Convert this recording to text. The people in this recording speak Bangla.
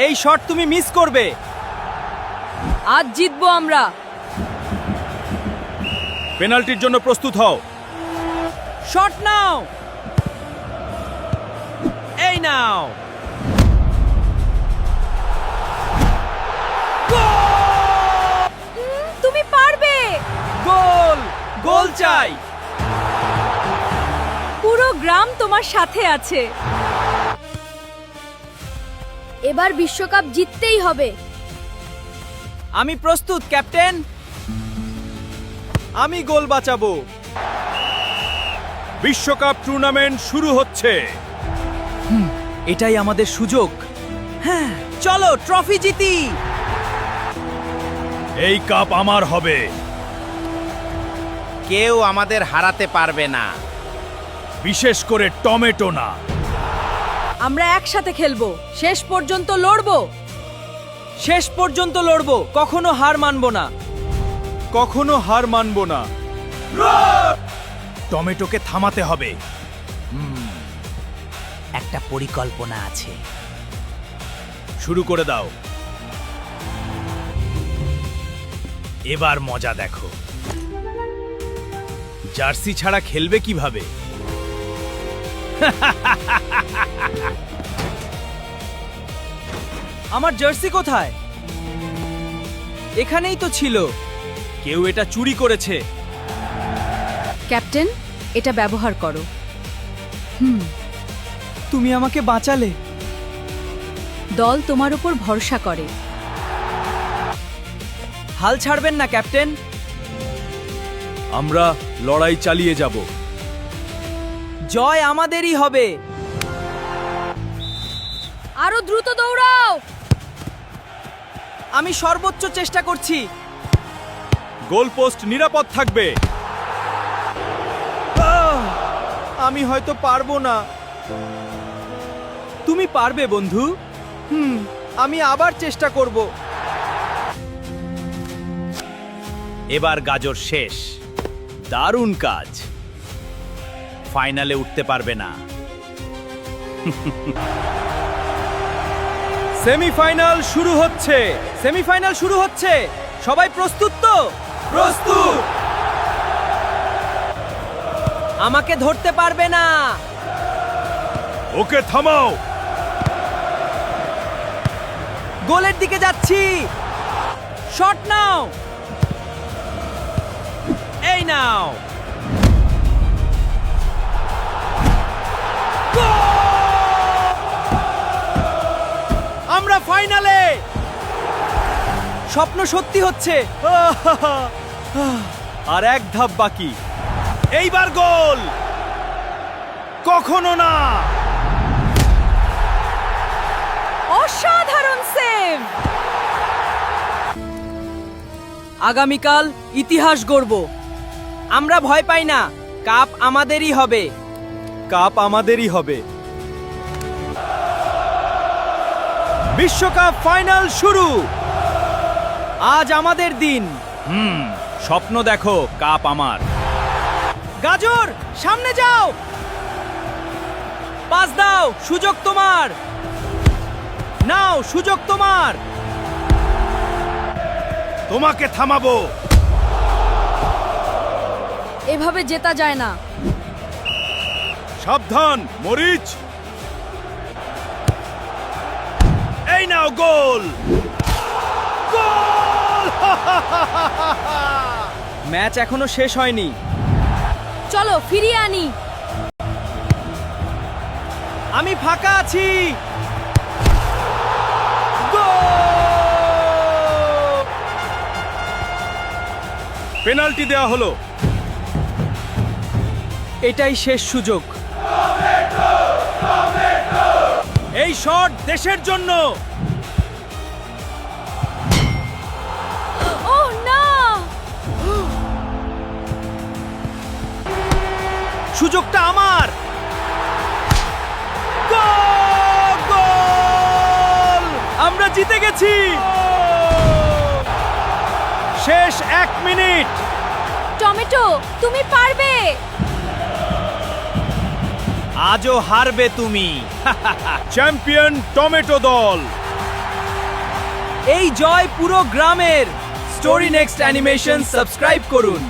এই শট তুমি মিস করবে। আজ জিতবো আমরা। পেনাল্টির জন্য প্রস্তুত হও। শট নাও। এই নাও। তুমি পারবে। গোল, গোল চাই। পুরো গ্রাম তোমার সাথে আছে। এবার বিশ্বকাপ জিততেই হবে। আমি প্রস্তুত ক্যাপ্টেন। আমি গোল বাঁচাবো। বিশ্বকাপ টুর্নামেন্ট শুরু হচ্ছে। এটাই আমাদের সুযোগ। হ্যাঁ, চলো ট্রফি জিতি। এই কাপ আমার হবে। কেউ আমাদের হারাতে পারবে না। বিশেষ করে টমেটো না। আমরা একসাথে খেলবো, শেষ পর্যন্ত লড়বো। শেষ পর্যন্ত লড়বো, কখনো হার মানবো না। কখনো হার মানব না। টমেটোকে থামাতে হবে। একটা পরিকল্পনা আছে। শুরু করে দাও। এবার মজা দেখো। জার্সি ছাড়া খেলবে কিভাবে? আমার জার্সি কোথায়? এখানেই তো ছিল। কেউ এটা চুরি করেছে। ক্যাপ্টেন, এটা ব্যবহার করো। তুমি আমাকে বাঁচালে। দল তোমার উপর ভরসা করে। হাল ছাড়বেন না ক্যাপ্টেন। আমরা লড়াই চালিয়ে যাব। জয় আমাদেরই হবে। আরো দ্রুত দৌড়াও। আমি সর্বোচ্চ চেষ্টা করছি। গোলপোস্ট নিরাপদ থাকবে। আমি হয়তো পারবো না। তুমি পারবে বন্ধু। আমি আবার চেষ্টা করব। এবার গাজর শেষ। দারুণ কাজ। ফাইনালে উঠতে পারবে না। সেমিফাইনাল শুরু হচ্ছে। সেমিফাইনাল শুরু হচ্ছে। সবাই প্রস্তুত তো? প্রস্তুত। আমাকে ধরতে পারবে না। ওকে থামাও। গোলের দিকে যাচ্ছি। শট নাও। এই নাও। আমরা ফাইনালে। স্বপ্ন সত্যি হচ্ছে। আর এক ধাপ বাকি। এইবার গোল। কখনো না। অসাধারণ সেভ। আগামীকাল ইতিহাস গড়ব। আমরা ভয় পাই না। কাপ আমাদেরই হবে। কাপ আমাদেরই হবে। বিশ্বকাপ ফাইনাল শুরু। আজ আমাদের দিন। স্বপ্ন দেখো, কাপ আমার। গাজর, সামনে যাও। পাস দাও, সুযোগ তোমার। নাও, সুযোগ তোমার। তোমাকে থামাবো। এভাবে জেতা যায় না। সাবধান, মরিচ। এই নাও গোল। গোল! ম্যাচ এখনো শেষ হয়নি। চলো ফিরিয়ে আনি। আমি ফাঁকা আছি। পেনাল্টি দেওয়া হলো। এটাই শেষ সুযোগ। এই শট দেশের জন্য। ওহ না! সুযোগটা আমার। গোল! আমরা জিতে গেছি। শেষ 1 মিনিট। টমেটো, তুমি পারবে। আজও হারবে তুমি। চ্যাম্পিয়ন টমেটো দল। এই জয় পুরো গ্রামের। স্টোরি নেক্সট অ্যানিমেশন সাবস্ক্রাইব করুন।